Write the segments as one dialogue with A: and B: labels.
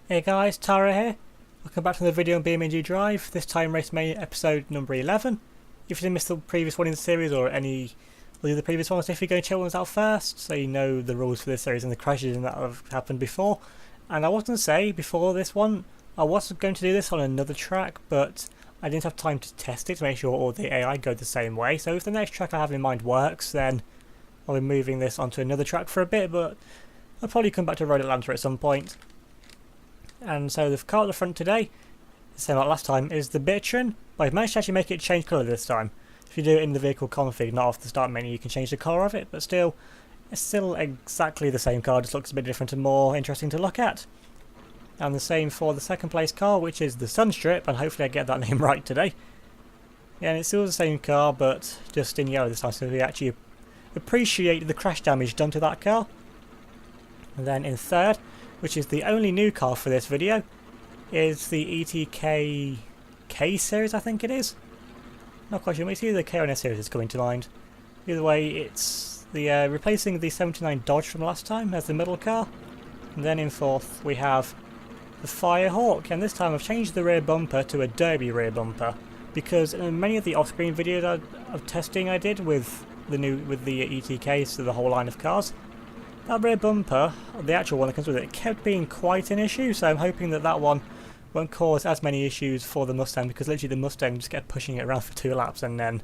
A: Hey guys, Tara here. Welcome back to the video on BeamNG Drive, this time Race Mania episode number 11. If you didn't miss the previous one in the series or any of the previous ones, if you're going to check ones out first, so you know the rules for this series and the crashes that have happened before. And I was going to say, before this one, I was going to do this on another track, but I didn't have time to test it to make sure all the AI go the same way. So if the next track I have in mind works, then I'll be moving this onto another track for a bit, but I'll probably come back to Road Atlanta at some point. And so the car at the front today, the same like last time, is the Bitchin, but I've managed to actually make it change colour this time. If you do it in the vehicle config, not off the start menu, you can change the colour of it, but still, it's still exactly the same car, just looks a bit different and more interesting to look at. And the same for the second place car, which is the Sunstrip, and hopefully I get that name right today. Yeah, and it's still the same car, but just in yellow this time, so we actually appreciate the crash damage done to that car. And then in third, which is the only new car for this video, is the ETK K series, I think it is. Not quite sure, it's either the K or an S series is coming to mind. Either way, it's the replacing the 79 Dodge from last time as the middle car. And then in fourth we have the Firehawk, and this time I've changed the rear bumper to a derby rear bumper, because in many of the off-screen videos of testing I did with the ETK, so the whole line of cars, that rear bumper, the actual one that comes with it, kept being quite an issue, so I'm hoping that that one won't cause as many issues for the Mustang, because literally the Mustang just kept pushing it around for 2 laps, and then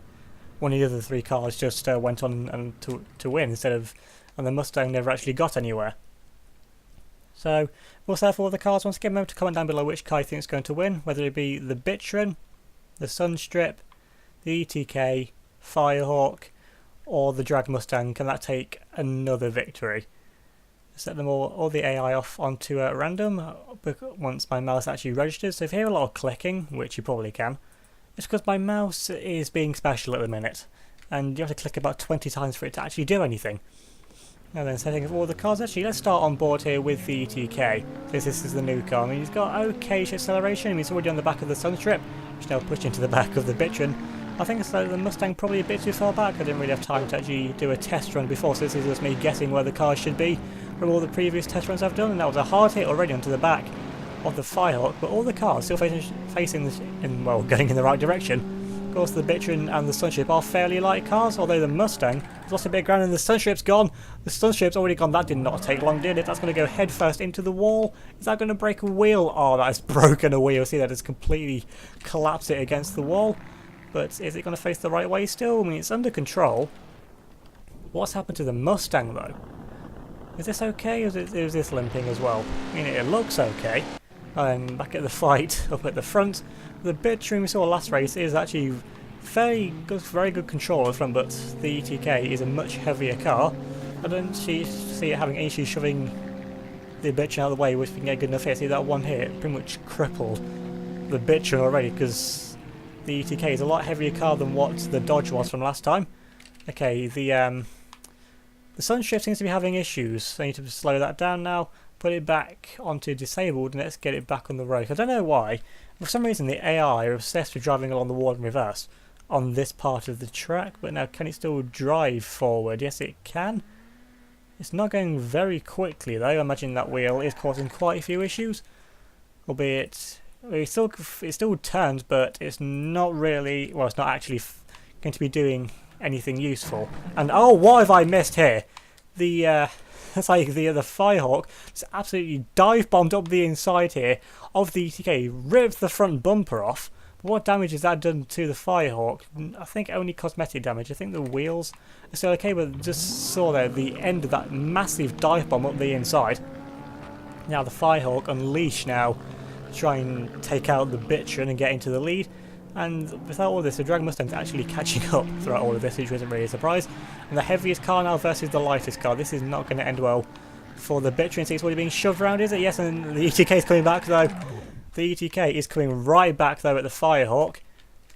A: one of the other 3 cars just went on and to win instead of, and the Mustang never actually got anywhere. So we'll say for all the cars, once again, remember to comment down below which car you think is going to win, whether it be the Bitchin, the Sunstrip, the ETK, Firehawk, or the Drag Mustang. Can that take another victory? Set them all the AI off onto random once my mouse actually registers. So if you hear a lot of clicking, which you probably can, it's because my mouse is being special at the minute, and you have to click about 20 times for it to actually do anything. And then setting up all the cars, actually let's start on board here with the ETK, since this is the new car. I mean, he's got okay acceleration, I mean, it's already on the back of the Sunstrip, which now pushed into the back of the Bitchin. I think it's like the Mustang probably a bit too far back. I didn't really have time to actually do a test run before, so this is just me guessing where the cars should be from all the previous test runs I've done, and that was a hard hit already onto the back of the Firehawk, but all the cars still facing well, going in the right direction. Of course, the Bitchin and the Sunstrip are fairly light cars, although the Mustang has lost a bit of ground and the Sunstrip's gone. The Sunstrip's already gone. That did not take long, did it? That's going to go head first into the wall. Is that going to break a wheel? Oh, that has broken a wheel. See, that has completely collapsed it against the wall. But is it going to face the right way still? I mean, it's under control. What's happened to the Mustang, though? Is this okay, or is this limping as well? I mean, it looks okay. Back at the fight, up at the front. The Bitchin we saw last race is actually very good control at the front, but the ETK is a much heavier car. I don't see it having any issue shoving the Bitchin out of the way, which we can get good enough hit. See, that one hit pretty much crippled the Bitchin already, because the ETK is a lot heavier car than what the Dodge was from last time. Okay, the Sunstrip seems to be having issues. I need to slow that down now, put it back onto disabled, and let's get it back on the road. I don't know why. For some reason the AI are obsessed with driving along the wall in reverse on this part of the track, but now can it still drive forward? Yes, it can. It's not going very quickly though. I imagine that wheel is causing quite a few issues, albeit it still turns, but it's not really, well, it's not actually going to be doing anything useful. And oh, what have I missed here? It's like the Firehawk just absolutely dive bombed up the inside here of the ETK, ripped the front bumper off. But what damage has that done to the Firehawk? I think only cosmetic damage. I think the wheels are still okay, but just saw there the end of that massive dive bomb up the inside. Now the Firehawk unleashed now to try and take out the Bitchin and get into the lead. And without all this, the Drag Mustang's actually catching up throughout all of this, which isn't really a surprise. And the heaviest car now versus the lightest car. This is not going to end well for the Bitchin. It's already being shoved around, is it? Yes, and the ETK is coming back though. The ETK is coming right back though at the Firehawk.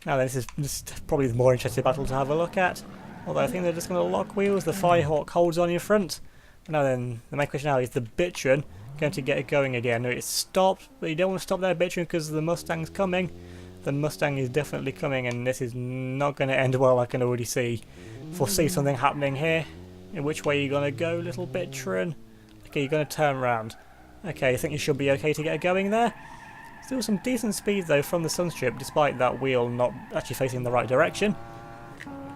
A: Now this is just probably the more interesting battle to have a look at. Although I think they're just going to lock wheels. The Firehawk holds on in front. Now then, the main question now is the Bitchin going to get it going again? No, it's stopped, but you don't want to stop there, Bitchin, because the Mustang's coming. The Mustang is definitely coming, and this is not going to end well. I can already foresee something happening here. In which way are you going to go, little Bitchin? Okay, you're going to turn around. Okay, I think you should be okay to get going there. Still some decent speed though from the Sunstrip, despite that wheel not actually facing in the right direction.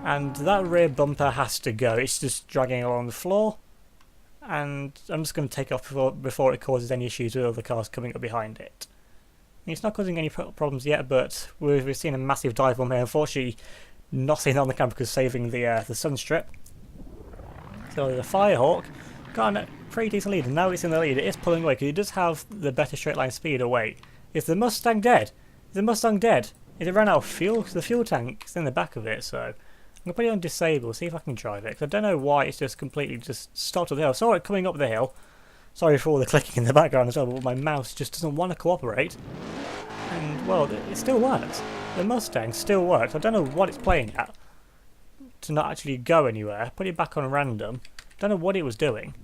A: And that rear bumper has to go, it's just dragging along the floor. And I'm just going to take it off before it causes any issues with other cars coming up behind it. It's not causing any problems yet, but we've seen a massive dive bomb here. Unfortunately, nothing on the camera because saving the Sunstrip. So the Firehawk got a pretty decent lead, and now it's in the lead. It is pulling away because it does have the better straight line speed away. Is the Mustang dead? Is the Mustang dead? Is it run out of fuel? Because the fuel tank is in the back of it, so I'm going to put it on disable, see if I can drive it. Because I don't know why it's just completely just stopped at the hill. I saw it coming up the hill. Sorry for all the clicking in the background as well, but my mouse just doesn't want to cooperate. And, well, it still works. The Mustang still works. I don't know what it's playing at to not actually go anywhere. Put it back on random. Don't know what it was doing.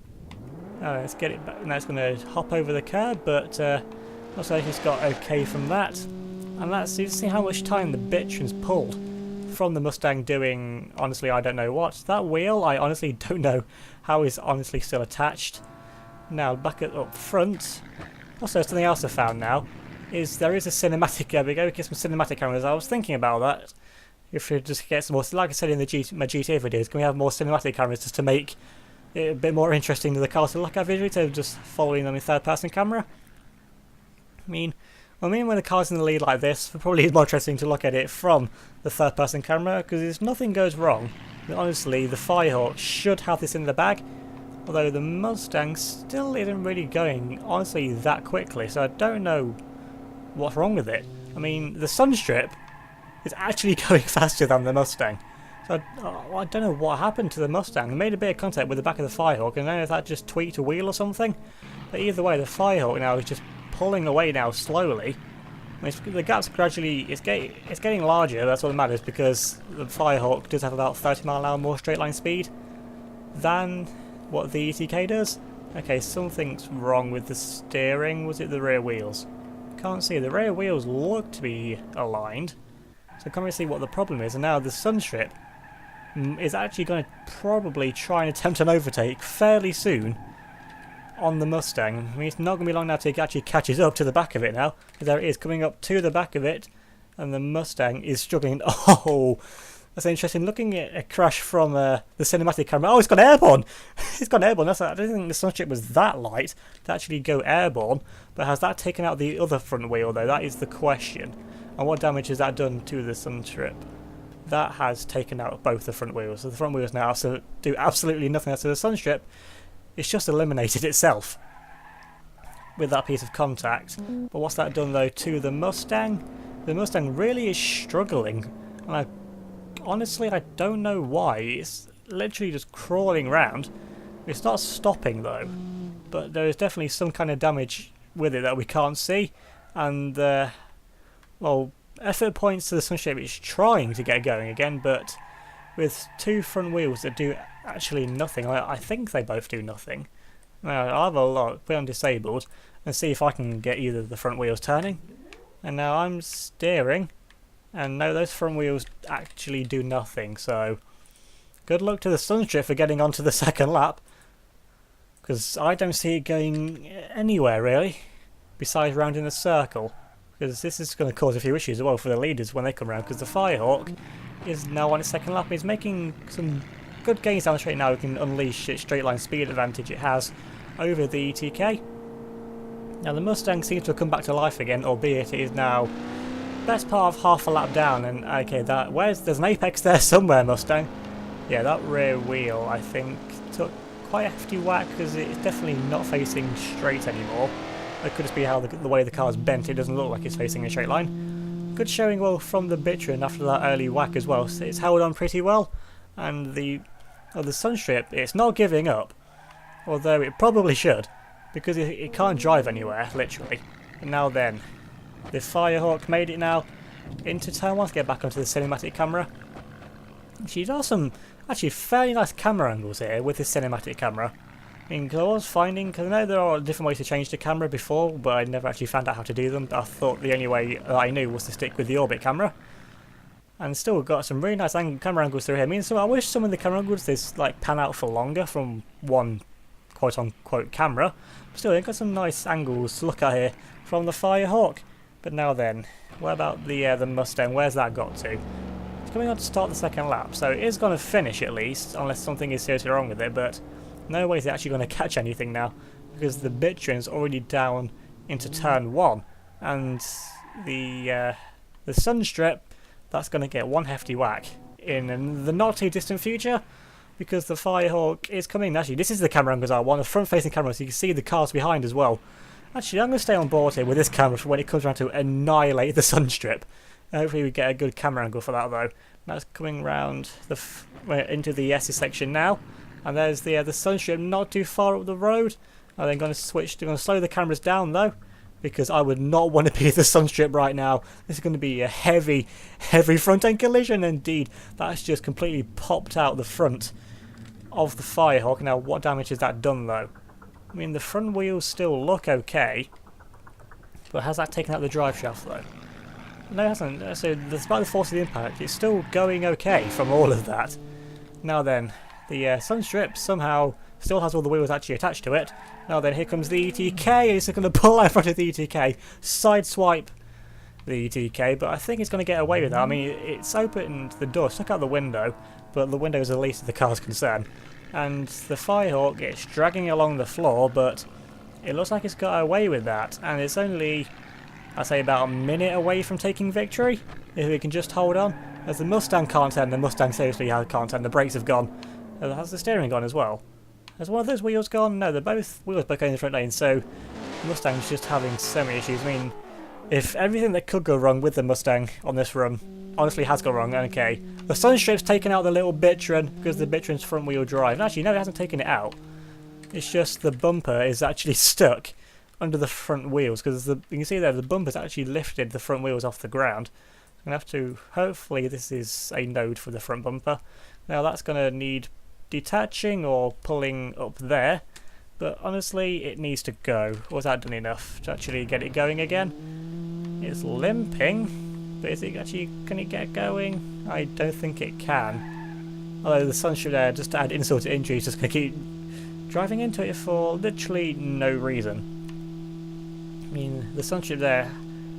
A: Let's get it back. Now it's going to hop over the curb, but looks like it's got okay from that. And let's see how much time the bitch has pulled from the Mustang doing, honestly, I don't know what. That wheel, I honestly don't know how it's honestly still attached. Now, back up front. Also, something else I found now is there is a cinematic. There we go, get some cinematic cameras. I was thinking about that. If we just get some more, like I said in the my GTA videos, can we have more cinematic cameras just to make it a bit more interesting to the cars to look at visually, instead of just following them in third-person camera? I mean, when the car's in the lead like this, it probably is more interesting to look at it from the third-person camera, because if nothing goes wrong, then honestly, the Firehawk should have this in the bag. Although the Mustang still isn't really going, honestly, that quickly, so I don't know what's wrong with it. I mean, the Sunstrip is actually going faster than the Mustang. So I don't know what happened to the Mustang. It made a bit of contact with the back of the Firehawk, and I don't know if that just tweaked a wheel or something. But either way, the Firehawk now is just pulling away now slowly. The gap's gradually, it's getting larger, that's what matters, because the Firehawk does have about 30 mph more straight line speed than what the ETK does. Okay, something's wrong with the steering. Was it the rear wheels? Can't see. The rear wheels look to be aligned, so I can't really see what the problem is. And now the Sunstrip is actually going to probably try and attempt an overtake fairly soon on the Mustang. I mean, it's not going to be long now till it actually catches up to the back of it now. There it is, coming up to the back of it, and the Mustang is struggling. Oh, that's interesting. Looking at a crash from the cinematic camera. Oh, it's gone airborne! It's gone airborne. I don't think the Sunstrip was that light to actually go airborne. But has that taken out the other front wheel, though? That is the question. And what damage has that done to the Sunstrip? That has taken out both the front wheels. So the front wheels now do absolutely nothing. So the Sunstrip, it's just eliminated itself with that piece of contact. But what's that done, though, to the Mustang? The Mustang really is struggling. And honestly, I don't know why. It's literally just crawling around. It's not stopping though, but there is definitely some kind of damage with it that we can't see. And well, effort points to the Sunstrip. It's trying to get going again, but with two front wheels that do actually nothing. I think they both do nothing. Now, I'll have a look, put it on disabled, and see if I can get either of the front wheels turning. And now I'm steering. And no, those front wheels actually do nothing, so good luck to the Sunstrip for getting onto the second lap, because I don't see it going anywhere really, besides round in a circle, because this is going to cause a few issues as well for the leaders when they come round, because the Firehawk is now on its second lap. It's making some good gains down the straight now. It can unleash its straight line speed advantage it has over the ETK. Now the Mustang seems to have come back to life again, albeit it is now best part of half a lap down. And okay, there's an apex there somewhere, Mustang. Yeah, that rear wheel I think took quite a hefty whack, because it's definitely not facing straight anymore. It could just be how the way the car's bent. It doesn't look like it's facing a straight line. Good showing well from the Bitrin after that early whack as well. So it's held on pretty well, and the Sunstrip, it's not giving up, although it probably should, because it can't drive anywhere literally. And now then, the Firehawk made it now into turn 1 to get back onto the cinematic camera. She does some actually fairly nice camera angles here with this cinematic camera. I mean, cause I was finding, because I know there are different ways to change the camera before, but I never actually found out how to do them. I thought the only way that I knew was to stick with the orbit camera. And still got some really nice camera angles through here. I mean, so I wish some of the camera angles this like pan out for longer from one quote unquote camera, Still, they've got some nice angles to look at here from the Firehawk. But now then, what about the Mustang? Where's that got to? It's coming on to start the second lap, so it is going to finish at least, unless something is seriously wrong with it, but no way is it actually going to catch anything now, because the Bitrin's already down into turn 1, and the Sunstrip, that's going to get one hefty whack in the not too distant future, because the Firehawk is coming. Actually, this is the camera angles I want, a front-facing camera, so you can see the cars behind as well. Actually, I'm going to stay on board here with this camera for when it comes around to annihilate the Sunstrip. Hopefully we get a good camera angle for that though. That's coming round into the S's section now, and there's the Sunstrip not too far up the road. I'm then going to switch. Going to slow the cameras down though, because I would not want to be the Sunstrip right now. This is going to be a heavy front end collision indeed. That's just completely popped out the front of the Firehawk. Now, what damage has that done though? I mean, the front wheels still look okay, but has that taken out the drive shaft though? No, it hasn't. So, despite the force of the impact, it's still going okay from all of that. Now then, the Sunstrip somehow still has all the wheels actually attached to it. Now then, here comes the ETK. It's going to pull out in front of the ETK, sideswipe the ETK, but I think it's going to get away with that. I mean, it's opened the door, stuck out the window, but the window is the least of the car's concern. And the Firehawk gets dragging along the floor, but it looks like it's got away with that, and it's only, I'd say, about a minute away from taking victory, if we can just hold on. As the Mustang can't turn, the Mustang seriously can't turn, the brakes have gone. Has the steering gone as well? Has one of those wheels gone? No, they're both wheels back in the front lane, so the Mustang's just having so many issues. I mean, if everything that could go wrong with the Mustang on this run honestly has gone wrong, okay. The Sunstrip's taken out the little Bitrin because the Bitrin's front wheel drive. And actually, no, it hasn't taken it out. It's just the bumper is actually stuck under the front wheels, because you can see there the bumper's actually lifted the front wheels off the ground. I'm going to have to, hopefully this is a node for the front bumper. Now that's going to need detaching or pulling up there, but honestly it needs to go. Was that done enough to actually get it going again? It's limping, but is it actually, can it get going? I don't think it can. Although the Sunstrip there, just to add insult to injury, is just going to keep driving into it for literally no reason. I mean, the Sunstrip there,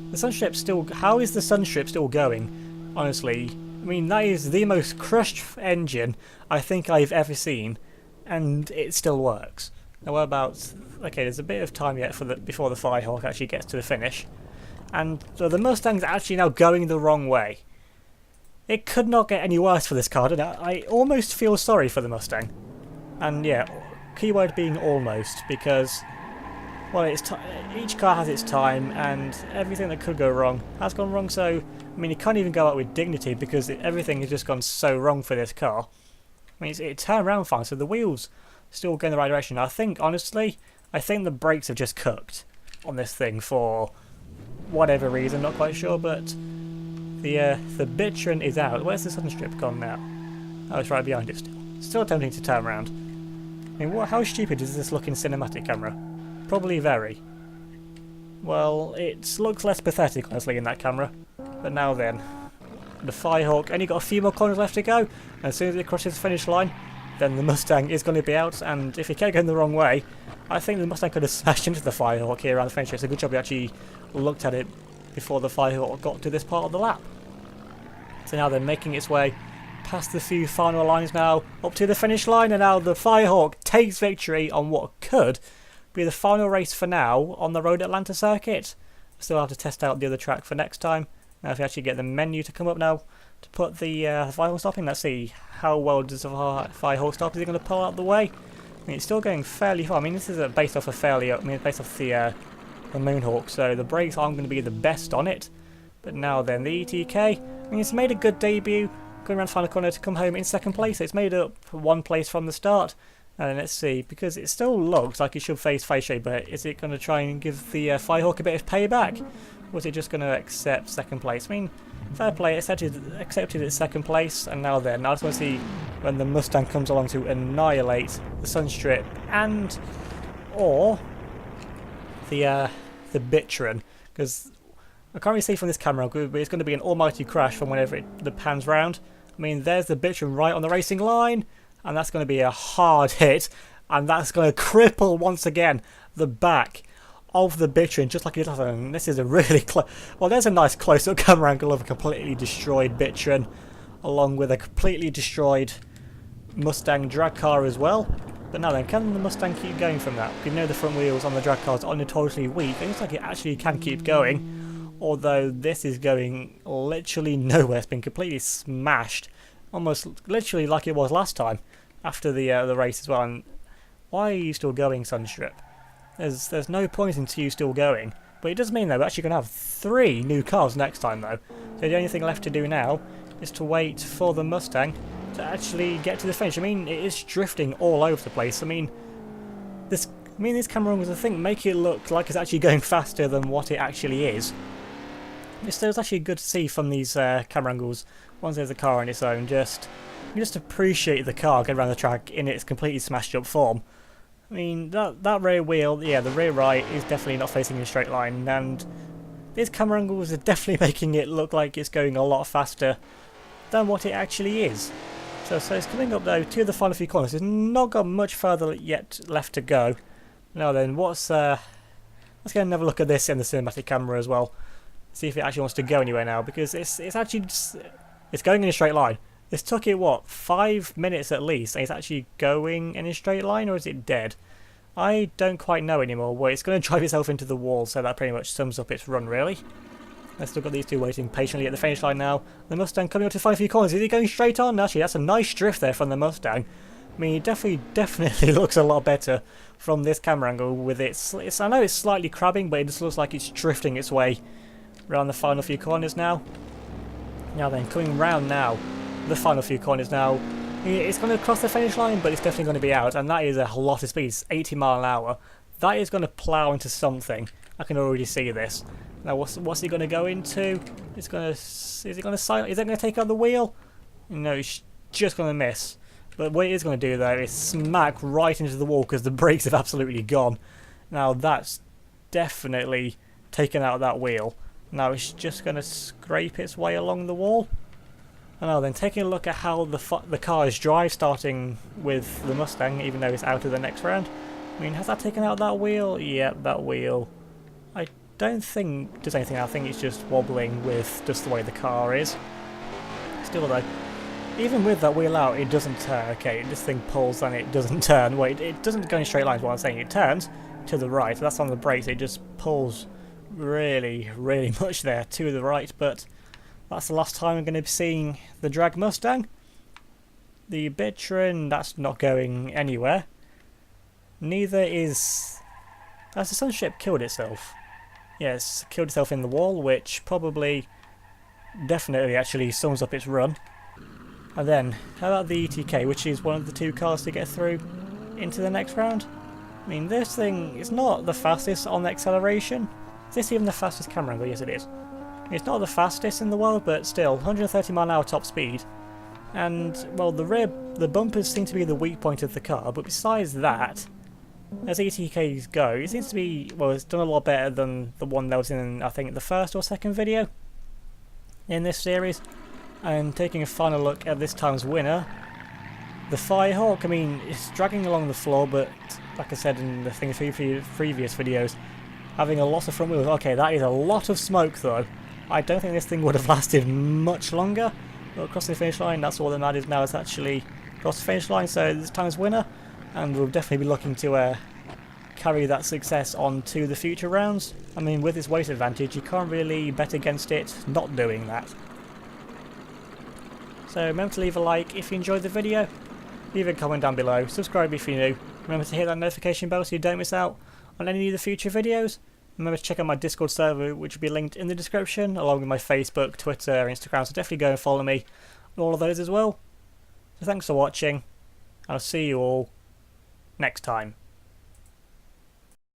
A: the Sunstrip still, how is the Sunstrip still going? Honestly, I mean, that is the most crushed engine I think I've ever seen, and it still works. Now what about, okay, there's a bit of time yet before the Firehawk actually gets to the finish, and so the Mustang's actually now going the wrong way. It could not get any worse for this car, and I almost feel sorry for the Mustang. And yeah, keyword being almost, because, well, each car has its time, and everything that could go wrong has gone wrong. So, I mean, it can't even go out with dignity because everything has just gone so wrong for this car. I mean, it turned around fine, so the wheels still go in the right direction. I think, honestly, the brakes have just cooked on this thing for whatever reason, not quite sure, but the Bitrin is out. Where's the Sunstrip gone now? Oh, it's right behind it still. Still attempting to turn around. I mean, how stupid does this look in cinematic camera? Probably very. Well, it looks less pathetic, honestly, in that camera. But now then, the Firehawk only got a few more corners left to go, and as soon as it crosses the finish line, then the Mustang is going to be out, and if it kept going the wrong way, I think the Mustang could have smashed into the Firehawk here around the finish. It's a good job we actually looked at it before the Firehawk got to this part of the lap. So now they're making its way past the few final lines now, up to the finish line, and now the Firehawk takes victory on what could be the final race for now on the Road Atlanta circuit. Still have to test out the other track for next time. Now if we actually get the menu to come up now to put the Firehawk stopping, let's see how well does the Firehawk stop. Is it going to pull out the way? I mean, it's still going fairly far. I mean, this is based off based off the Moonhawk, so the brakes aren't going to be the best on it. But now then, the ETK, I mean, it's made a good debut, going around the final corner to come home in second place. It's made up one place from the start. And let's see, because it still looks like it should face shade, but is it going to try and give the Firehawk a bit of payback? Or is it just going to accept second place? I mean, fair play, it accepted its second place, and now then, I just want to see when the Mustang comes along to annihilate the Sunstrip and or the Bitrin, because I can't really see from this camera, but it's going to be an almighty crash from whenever the pans round. I mean, there's the Bitrin right on the racing line, and that's going to be a hard hit, and that's going to cripple once again the back of the Bitrin, just like it does. And this is a really well, there's a nice close-up camera angle of a completely destroyed Bitrin, along with a completely destroyed Mustang drag car as well. But now then, can the Mustang keep going from that? You know the front wheels on the drag cars are notoriously weak. It looks like it actually can keep going, although this is going literally nowhere. It's been completely smashed, almost literally like it was last time after the race as well. And why are you still going, Sunstrip? There's no point in you still going. But it does mean though we're actually going to have 3 new cars next time though. So the only thing left to do now is to wait for the Mustang to actually get to the finish. I mean, it is drifting all over the place. I mean, these camera angles, I think, make it look like it's actually going faster than what it actually is. It's actually good to see from these camera angles, once there's a car on its own, you just appreciate the car going around the track in its completely smashed up form. I mean, that rear wheel, yeah, the rear right is definitely not facing in a straight line, and these camera angles are definitely making it look like it's going a lot faster than what it actually is. So it's coming up though to the final few corners. It's not got much further yet left to go. Now then, let's go and have a look at this in the cinematic camera as well. See if it actually wants to go anywhere now, because it's actually it's going in a straight line. This took it what, 5 minutes at least, and it's actually going in a straight line, or is it dead? I don't quite know anymore. Well, it's going to drive itself into the wall, so that pretty much sums up its run really. I've still got these two waiting patiently at the finish line now. The Mustang coming up to the final few corners. Is he going straight on? Actually, that's a nice drift there from the Mustang. I mean, it definitely looks a lot better from this camera angle with its I know it's slightly crabbing, but it just looks like it's drifting its way around the final few corners now. Now then, coming round now, the final few corners now. It's going to cross the finish line, but it's definitely going to be out, and that is a lot of speed. It's 80 miles an hour. That is going to plough into something. I can already see this. Now, what's he going to go into? Is it going to take out the wheel? No, it's just going to miss. But what it is going to do though is smack right into the wall because the brakes have absolutely gone. Now that's definitely taken out that wheel. Now it's just going to scrape its way along the wall. And now then, taking a look at how the cars drive, starting with the Mustang, even though it's out of the next round. I mean, has that taken out that wheel? Yep, that wheel. I don't think it does anything. I think it's just wobbling with just the way the car is. Still though, even with that wheel out, it doesn't turn. Okay, this thing pulls and it doesn't turn. Wait, it doesn't go in straight lines, what I'm saying. It turns to the right. That's on the brakes. It just pulls really, really much there to the right. But that's the last time I'm going to be seeing the drag Mustang. The Bitrin, that's not going anywhere. Neither is... Has the Sunship killed itself? Yes, killed itself in the wall, which probably, definitely actually sums up its run. And then, how about the ETK, which is one of the 2 cars to get through into the next round? I mean, this thing is not the fastest on the acceleration. Is this even the fastest camera angle? Yes, it is. It's not the fastest in the world, but still, 130 mile an hour top speed. And, well, the bumpers seem to be the weak point of the car, but besides that, as ETKs go, it seems to be, well, it's done a lot better than the one that was in, I think, the first or second video in this series. And taking a final look at this time's winner, the Firehawk. I mean, it's dragging along the floor, but like I said in the previous videos, having a lot of front wheels. Okay, that is a lot of smoke though. I don't think this thing would have lasted much longer. But across the finish line, that's all that matters now. It's actually across the finish line, so this time's winner, and we'll definitely be looking to carry that success on to the future rounds. I mean, with its weight advantage, you can't really bet against it not doing that. So remember to leave a like if you enjoyed the video, leave a comment down below, subscribe if you're new, remember to hit that notification bell so you don't miss out on any of the future videos. Remember to check out my Discord server, which will be linked in the description, along with my Facebook, Twitter, Instagram, so definitely go and follow me on all of those as well. So thanks for watching, and I'll see you all next time.